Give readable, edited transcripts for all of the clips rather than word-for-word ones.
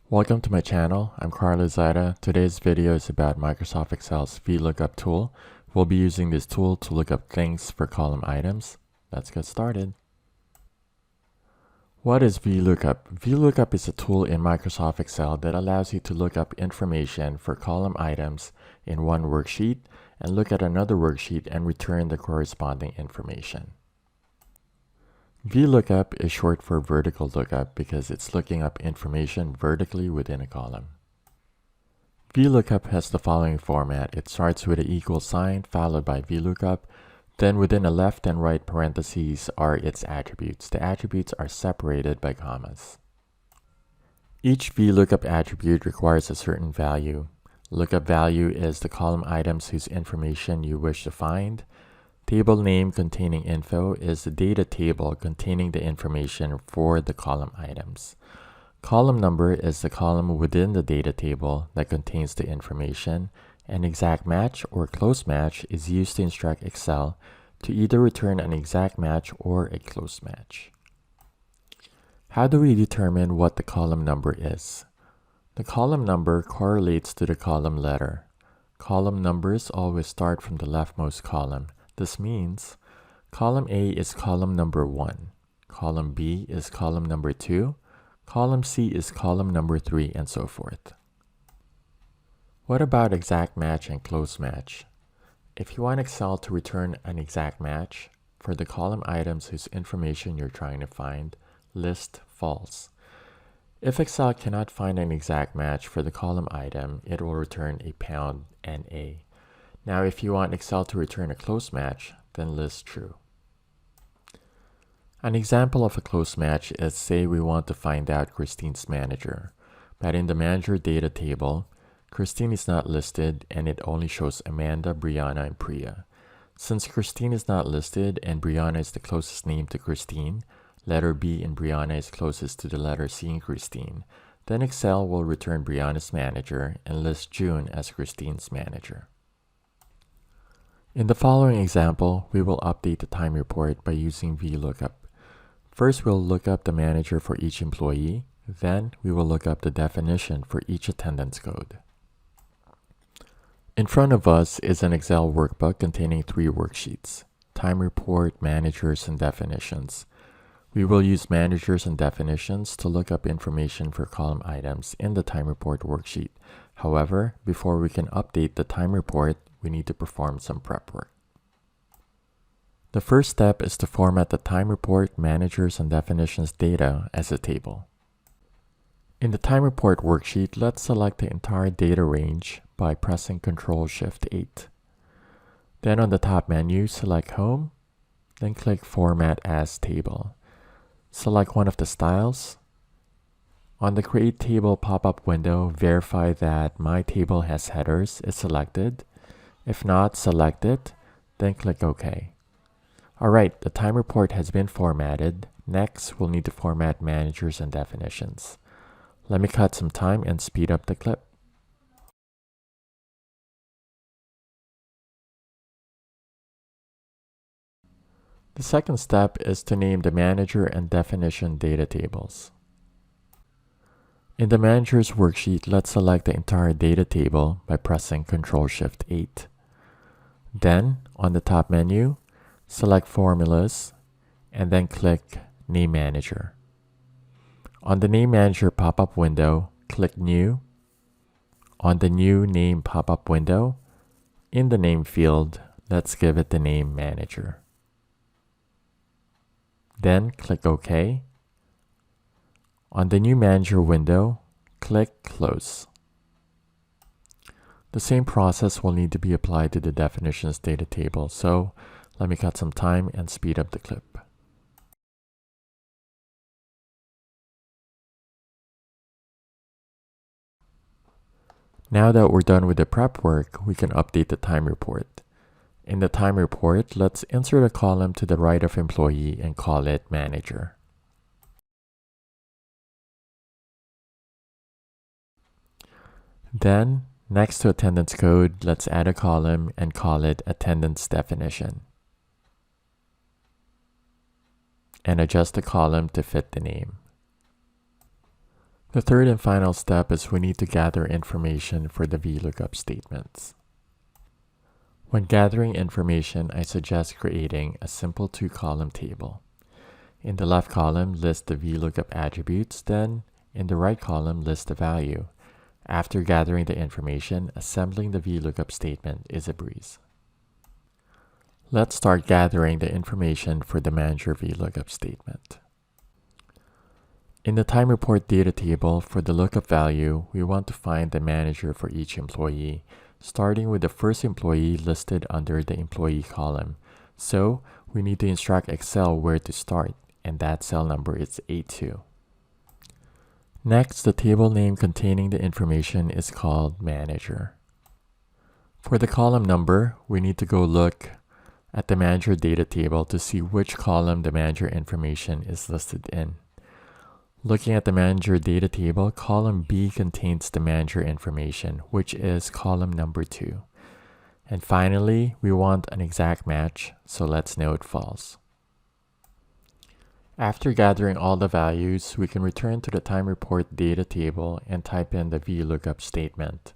Welcome to my channel. I'm Karl Ozaeta. Today's video is about Microsoft Excel's VLOOKUP tool. We'll be using this tool to look up things for column items. Let's get started. What is VLOOKUP? VLOOKUP is a tool in Microsoft Excel that allows you to look up information for column items in one worksheet and look at another worksheet and return the corresponding information. VLOOKUP is short for vertical lookup because it's looking up information vertically within a column. VLOOKUP has the following format. It starts with an equal sign followed by VLOOKUP. Then within the left and right parentheses are its attributes. The attributes are separated by commas. Each VLOOKUP attribute requires a certain value. Lookup value is the column items whose information you wish to find. Table name containing info is the data table containing the information for the column items. Column number is the column within the data table that contains the information. An exact match or close match is used to instruct Excel to either return an exact match or a close match. How do we determine what the column number is? The column number correlates to the column letter. Column numbers always start from the leftmost column. This means column A is column number 1, column B is column number 2, column C is column number 3, and so forth. What about exact match and close match? If you want Excel to return an exact match for the column items whose information you're trying to find, list false. If Excel cannot find an exact match for the column item, it will return a pound and a. Now, if you want Excel to return a close match, then list true. An example of a close match is, say we want to find out Christine's manager, but in the manager data table, Christine is not listed and it only shows Amanda, Brianna, and Priya. Since Christine is not listed and Brianna is the closest name to Christine, letter B in Brianna is closest to the letter C in Christine, then Excel will return Brianna's manager and list June as Christine's manager. In the following example, we will update the time report by using VLOOKUP. First, we'll look up the manager for each employee. Then, we will look up the definition for each attendance code. In front of us is an Excel workbook containing 3 worksheets: time report, managers, and definitions. We will use managers and definitions to look up information for column items in the time report worksheet. However, before we can update the time report, we need to perform some prep work. The first step is to format the time report, managers, and definitions data as a table. In the time report worksheet, let's select the entire data range by pressing Ctrl-Shift-8. Then on the top menu, select Home, then click Format as Table. Select one of the styles. On the Create Table pop-up window, verify that My Table has headers is selected. If not, select it, then click OK. Alright, the time report has been formatted. Next, we'll need to format managers and definitions. Let me cut some time and speed up the clip. The second step is to name the manager and definition data tables. In the Managers worksheet, let's select the entire data table by pressing Ctrl-Shift-8. Then, on the top menu, select Formulas, and then click Name Manager. On the Name Manager pop-up window, click New. On the New Name pop-up window, in the Name field, let's give it the name Manager. Then click OK. On the New Manager window, click Close. The same process will need to be applied to the definitions data table, so let me cut some time and speed up the clip. Now that we're done with the prep work, we can update the time report. In the time report, let's insert a column to the right of employee and call it Manager. Then, next to attendance code, let's add a column and call it Attendance Definition. And adjust the column to fit the name. The third and final step is we need to gather information for the VLOOKUP statements. When gathering information, I suggest creating a simple 2-column table. In the left column, list the VLOOKUP attributes, then in the right column, list the value. After gathering the information, assembling the VLOOKUP statement is a breeze. Let's start gathering the information for the manager VLOOKUP statement. In the time report data table for the lookup value, we want to find the manager for each employee, starting with the first employee listed under the employee column. So we need to instruct Excel where to start, and that cell number is A2. Next, the table name containing the information is called manager. For the column number, we need to go look at the manager data table to see which column the manager information is listed in. Looking at the manager data table, column B contains the manager information, which is column number 2. And finally, we want an exact match, so let's note false. After gathering all the values, we can return to the time report data table and type in the VLOOKUP statement.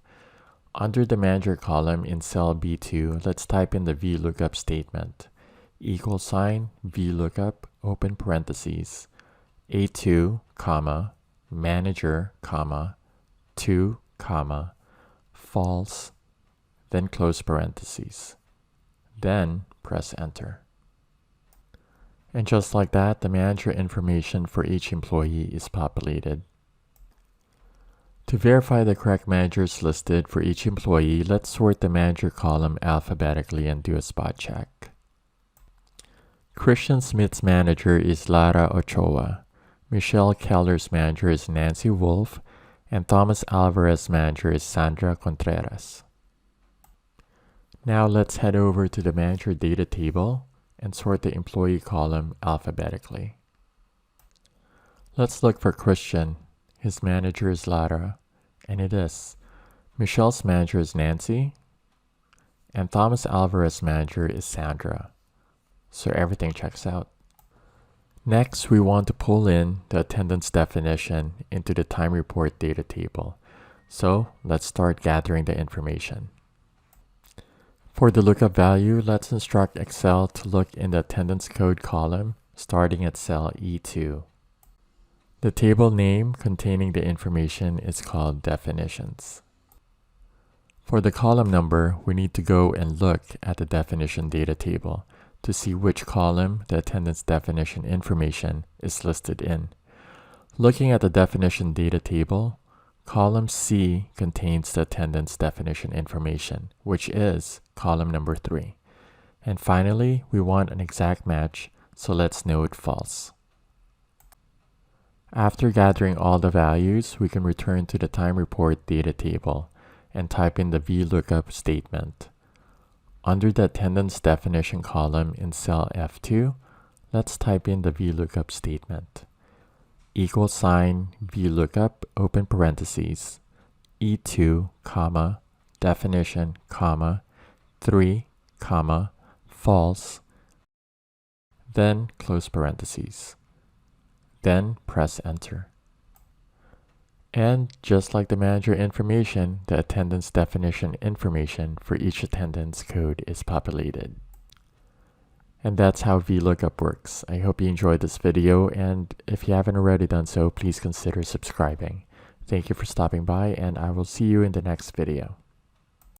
Under the manager column in cell B2, let's type in the VLOOKUP statement. $VLOOKUP, open parentheses, A2, comma, manager, comma, 2, comma, false, then close parentheses. Then press enter. And just like that, the manager information for each employee is populated. To verify the correct managers listed for each employee, let's sort the manager column alphabetically and do a spot check. Christian Smith's manager is Lara Ochoa. Michelle Keller's manager is Nancy Wolf, and Thomas Alvarez's manager is Sandra Contreras. Now let's head over to the manager data table and sort the employee column alphabetically. Let's look for Christian. His manager is Lara, and it is. Michelle's manager is Nancy, and Thomas Alvarez's manager is Sandra. So everything checks out. Next, we want to pull in the attendance definition into the time report data table. So let's start gathering the information. For the lookup value, let's instruct Excel to look in the attendance code column starting at cell E2. The table name containing the information is called definitions. For the column number, we need to go and look at the definition data table to see which column the attendance definition information is listed in. Looking at the definition data table, column C contains the attendance definition information, which is column number 3. And finally, we want an exact match, so let's note false. After gathering all the values, we can return to the time report data table and type in the VLOOKUP statement. Under the attendance definition column in cell F2, let's type in the VLOOKUP statement. $VLOOKUP, open parentheses, E2, comma, definition, comma, 3, comma, false, then close parentheses. Then press enter. And just like the manager information, the attendance definition information for each attendance code is populated. And that's how VLOOKUP works. I hope you enjoyed this video, and if you haven't already done so, please consider subscribing. Thank you for stopping by, and I will see you in the next video.